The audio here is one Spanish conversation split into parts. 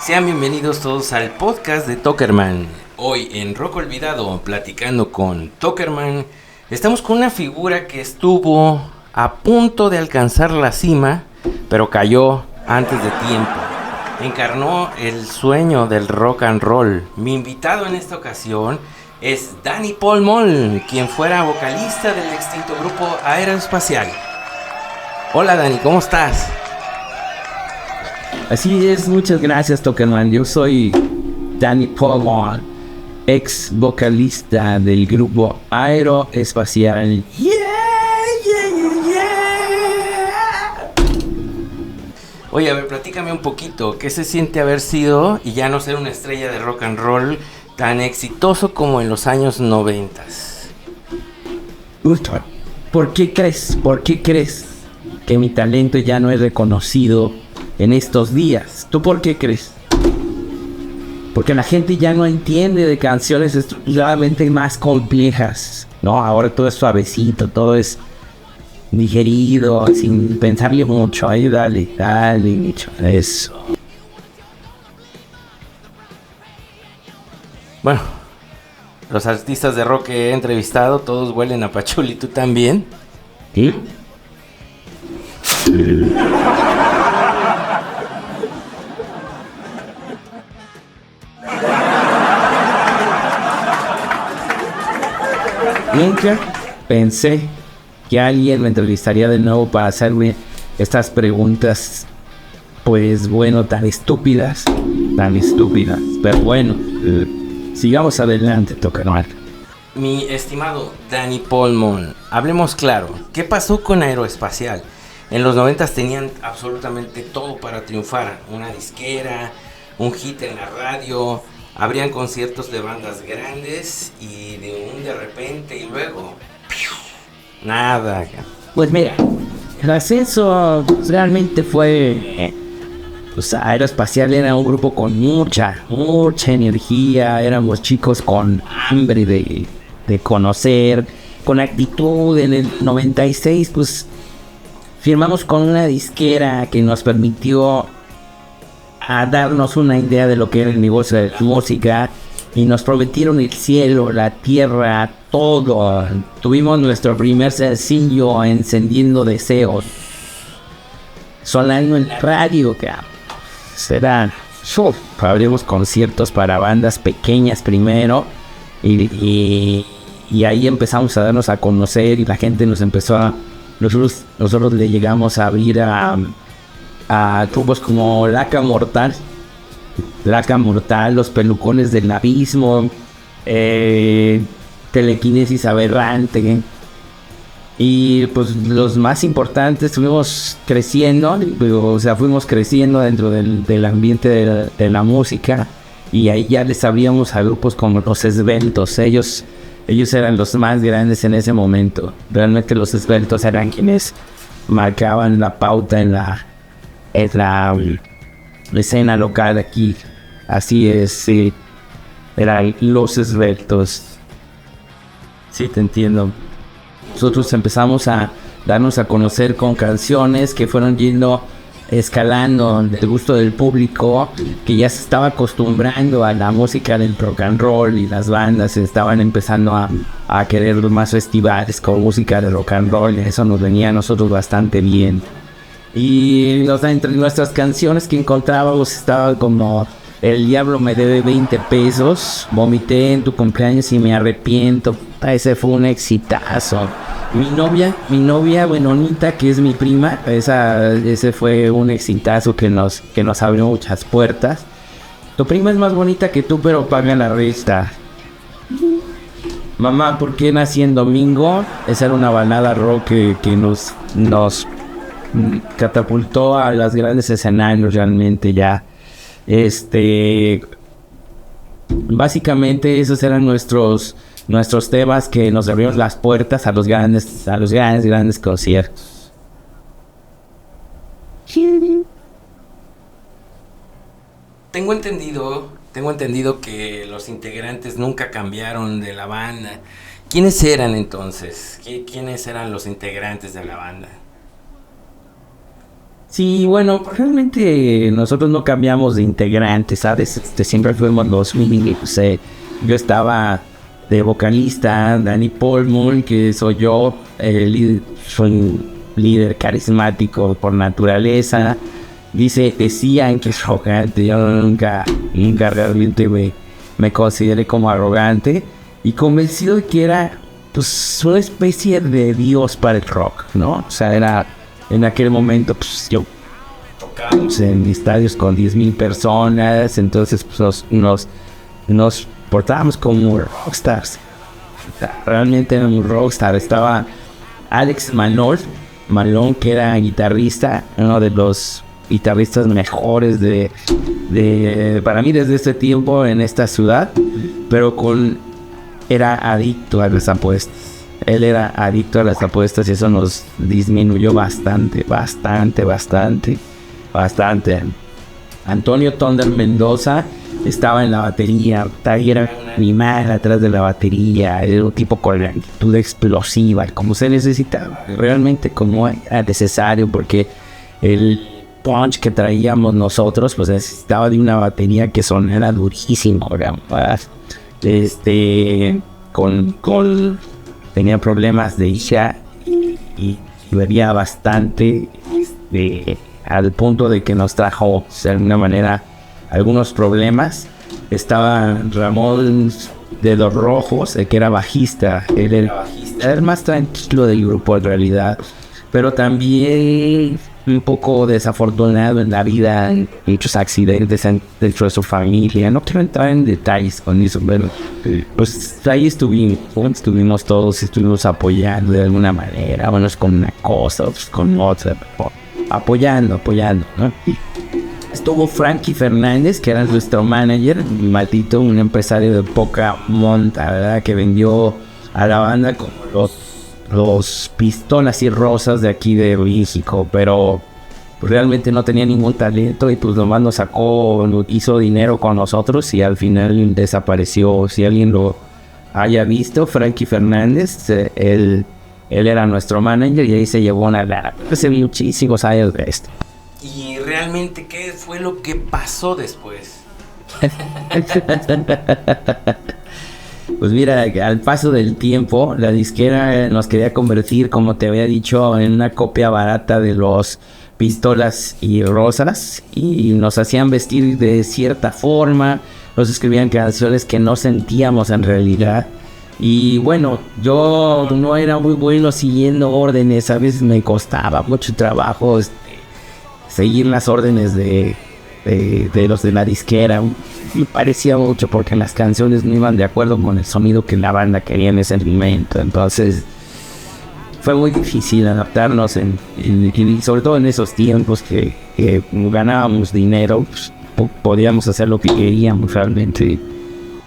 Sean bienvenidos todos al podcast de Tokerman. Hoy en Rock Olvidado, platicando con Tokerman, estamos con una figura que estuvo a punto de alcanzar la cima, pero cayó antes de tiempo. Encarnó el sueño del rock and roll. Mi invitado en esta ocasión es Danny Paul Moll, quien fuera vocalista del extinto grupo Aeroespacial. Hola Danny, ¿cómo estás? Así es, muchas gracias Tokerman. Yo soy Danny Paul Moll, ex vocalista del grupo Aeroespacial. Oye, a ver, platícame un poquito, ¿qué se siente haber sido y ya no ser una estrella de rock and roll tan exitoso como en los años 90? ¿Por qué crees? ¿Por qué crees que mi talento ya no es reconocido en estos días? ¿Tú por qué crees? Porque la gente ya no entiende de canciones estructuralmente más complejas, ¿no? Ahora todo es suavecito, todo es digerido, sin pensarle mucho. Ahí dale, mucho. Eso. Bueno, los artistas de rock que he entrevistado, todos huelen a pachuli, ¿tú también? ¿Sí? Nunca pensé que alguien me entrevistaría de nuevo para hacerme estas preguntas, pues bueno, tan estúpidas. Pero bueno, sigamos adelante, Tokerman. Mi estimado Danny Paul Moll, hablemos claro, ¿qué pasó con Aeroespacial? En los 90 tenían absolutamente todo para triunfar, una disquera, un hit en la radio, habrían conciertos de bandas grandes y de repente y luego nada. Pues mira, el ascenso realmente fue... Aeroespacial era un grupo con mucha energía. Éramos chicos con hambre de conocer, con actitud. En el 96 pues firmamos con una disquera que nos permitió a darnos una idea de lo que era el negocio de la música, y nos prometieron el cielo, la tierra, todo. Tuvimos nuestro primer sencillo, Encendiendo Deseos, sonando en la radio, que abrimos conciertos para bandas pequeñas primero, y ahí empezamos a darnos a conocer, y la gente nos empezó a... Nosotros le llegamos a abrir a grupos como Laca Mortal, Los Pelucones del Abismo, Telequinesis Aberrante, y pues los más importantes. Fuimos creciendo dentro del ambiente de la música, y ahí ya les abríamos a grupos como Los Esbeltos. Ellos eran los más grandes en ese momento. Realmente Los Esbeltos eran quienes marcaban la pauta en la escena local aquí. Así es, sí. Eran Los Esbeltos. Sí, te entiendo. Nosotros empezamos a darnos a conocer con canciones que fueron escalando el gusto del público, que ya se estaba acostumbrando a la música del rock and roll, y las bandas estaban empezando a querer más festivales con música de rock and roll, y eso nos venía a nosotros bastante bien. Y entre nuestras canciones que encontrábamos estaba como El diablo me debe 20 pesos, Vomité en tu cumpleaños y me arrepiento. Ese fue un exitazo. Mi novia Buenonita, que es mi prima, ese fue un exitazo que nos abrió muchas puertas. Tu prima es más bonita que tú, pero paga la resta. Mamá, ¿por qué nací en domingo? Esa era una balada rock que nos catapultó a los grandes escenarios realmente ya. Básicamente esos eran nuestros temas que nos abrieron las puertas a los grandes conciertos. Tengo entendido que los integrantes nunca cambiaron de la banda. ¿Quiénes eran entonces? ¿Quiénes eran los integrantes de la banda? Sí, bueno, realmente nosotros no cambiamos de integrantes, ¿sabes? Siempre fuimos los mismos. Yo estaba de vocalista, Danny Polmon, que soy yo, soy un líder carismático por naturaleza. Decían que es arrogante, yo nunca realmente me consideré como arrogante y convencido de que era pues una especie de dios para el rock, ¿no? O sea, era en aquel momento, pues yo tocábamos en estadios con 10,000 personas, entonces pues, nos portábamos como rockstars. O sea, realmente era un rockstar. Estaba Alex Malone, que era guitarrista, uno de los guitarristas mejores para mí desde este tiempo en esta ciudad, pero era adicto a las apuestas. Él era adicto a las apuestas y eso nos disminuyó bastante. Antonio Thunder Mendoza estaba en la batería, era un animal atrás de la batería, era un tipo con la actitud explosiva, como se necesitaba, realmente como era necesario, porque el punch que traíamos nosotros pues necesitaba de una batería que sonara durísimo, ¿verdad? Tenía problemas de hija y bebía bastante, al punto de que nos trajo de alguna manera algunos problemas. Estaba Ramón de los Rojos, el que era bajista. Él era el más tranquilo del grupo en realidad, pero también un poco desafortunado en la vida, muchos accidentes dentro de su familia. No quiero entrar en detalles con eso, pero pues ahí estuvimos todos, estuvimos apoyando de alguna manera, unos con una cosa, otros con otra, pero apoyando, ¿no? Estuvo Frankie Fernández, que era nuestro manager, maldito, un empresario de poca monta, ¿verdad? Que vendió a la banda como los pistolas y rosas de aquí de México, pero realmente no tenía ningún talento y pues nomás nos hizo dinero con nosotros y al final desapareció. Si alguien lo haya visto, Frankie Fernández, él era nuestro manager y ahí se llevó una lana. Hace muchísimos años de esto. ¿Y realmente qué fue lo que pasó después? Pues mira, al paso del tiempo, la disquera nos quería convertir, como te había dicho, en una copia barata de los pistolas y rosas, y nos hacían vestir de cierta forma, nos escribían canciones que no sentíamos en realidad. Y bueno, yo no era muy bueno siguiendo órdenes, a veces me costaba mucho trabajo seguir las órdenes de los de la disquera. Me parecía mucho porque las canciones no iban de acuerdo con el sonido que la banda quería en ese momento. Entonces fue muy difícil adaptarnos y sobre todo en esos tiempos que ganábamos dinero, pues, podíamos hacer lo que queríamos realmente.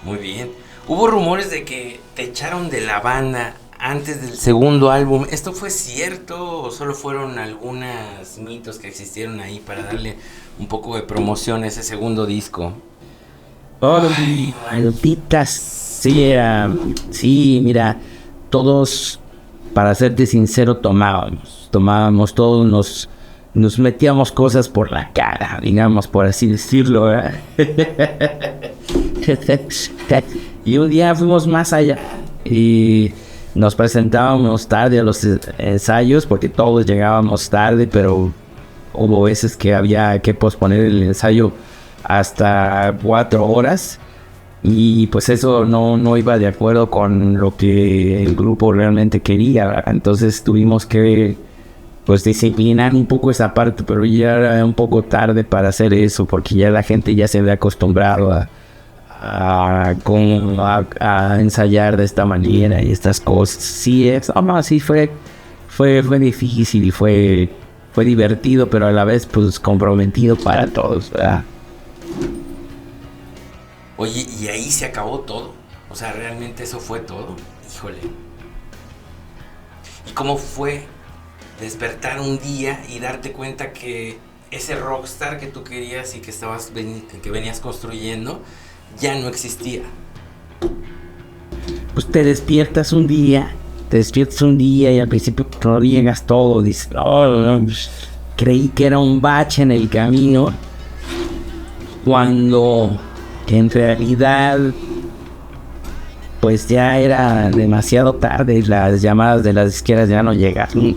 Muy bien. Hubo rumores de que te echaron de la banda antes del segundo álbum. ¿Esto fue cierto o solo fueron algunos mitos que existieron ahí para darle un poco de promoción a ese segundo disco? Ay, malditas. Sí, mira, todos, para serte sincero, tomábamos todos, nos metíamos cosas por la cara, digamos, por así decirlo, ¿verdad? Y un día fuimos más allá y nos presentábamos tarde a los ensayos porque todos llegábamos tarde, pero hubo veces que había que posponer el ensayo hasta 4 horas y pues eso no iba de acuerdo con lo que el grupo realmente quería, ¿verdad? Entonces tuvimos que pues disciplinar un poco esa parte, pero ya era un poco tarde para hacer eso porque ya la gente ya se había acostumbrado a ensayar de esta manera y estas cosas. Sí, fue difícil y fue divertido, pero a la vez pues comprometido para todos, ¿verdad? Oye, ¿y ahí se acabó todo? O sea, ¿realmente eso fue todo? Híjole. ¿Y cómo fue despertar un día y darte cuenta que ese rockstar que tú querías y que venías construyendo ya no existía? Pues te despiertas un día y al principio no llegas todo, dices, oh, no, creí que era un bache en el camino, cuando en realidad pues ya era demasiado tarde y las llamadas de las disqueras ya no llegaron,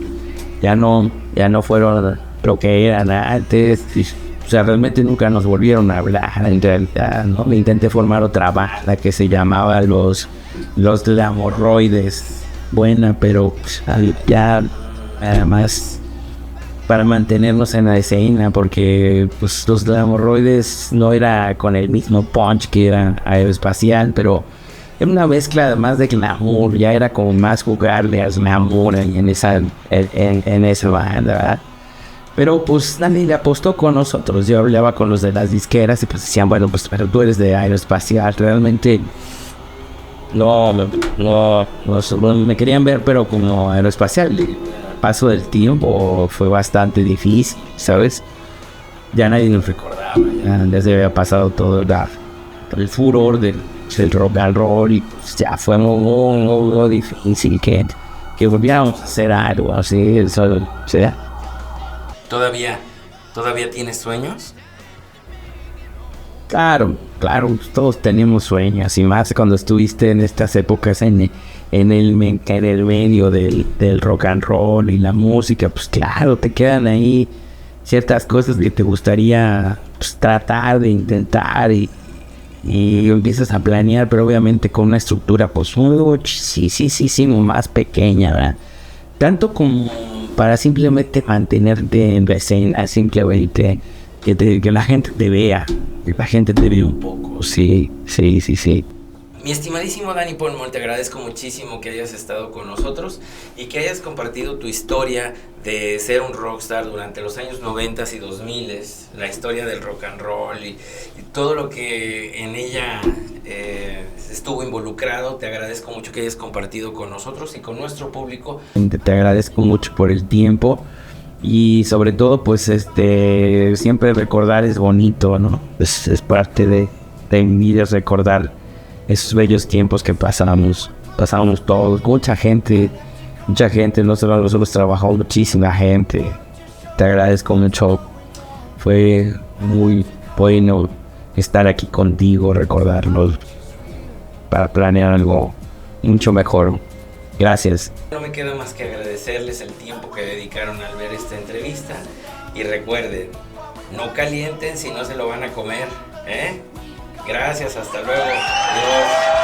ya no fueron lo que eran antes. O sea, realmente nunca nos volvieron a hablar, en realidad, ¿no? Me intenté formar otra banda que se llamaba Los Glamorroides, buena, pero pues, ya nada más para mantenernos en la escena, porque pues Los Glamorroides no era con el mismo punch que era Aeroespacial, pero era una mezcla más de glamour, ya era como más jugarle a glamour en esa banda, ¿verdad? Pero pues nadie le apostó con nosotros. Yo hablaba con los de las disqueras y pues decían, bueno, pues pero tú eres de Aeroespacial, realmente no me querían ver, pero como Aeroespacial. El paso del tiempo fue bastante difícil, ¿sabes? Ya nadie nos recordaba, ya se había pasado todo el furor del rock and roll y pues ya fue muy difícil que volviéramos a hacer algo así, eso, o sea. ¿Todavía tienes sueños? Claro, todos tenemos sueños, y más cuando estuviste en estas épocas en el medio del rock and roll y la música, pues claro, te quedan ahí ciertas cosas que te gustaría pues, tratar de intentar y empiezas a planear, pero obviamente con una estructura pues sí, más pequeña, ¿verdad? Tanto como para simplemente mantenerte en la escena, simplemente que la gente te vea, que la gente te vea un poco, sí. Mi estimadísimo Dani Polmol, te agradezco muchísimo que hayas estado con nosotros y que hayas compartido tu historia de ser un rockstar durante los años 90 y 2000, la historia del rock and roll y todo lo que en ella estuvo involucrado. Te agradezco mucho que hayas compartido con nosotros y con nuestro público. Te agradezco mucho por el tiempo y sobre todo pues siempre recordar es bonito, ¿no? Es parte de mi vida, recordar esos bellos tiempos que pasamos todos. Mucha gente, no solo nosotros, trabajó muchísima gente. Te agradezco mucho. Fue muy bueno estar aquí contigo, recordarnos para planear algo mucho mejor. Gracias. No me queda más que agradecerles el tiempo que dedicaron al ver esta entrevista y recuerden, no calienten si no se lo van a comer, ¿eh? Gracias, hasta luego. Adiós.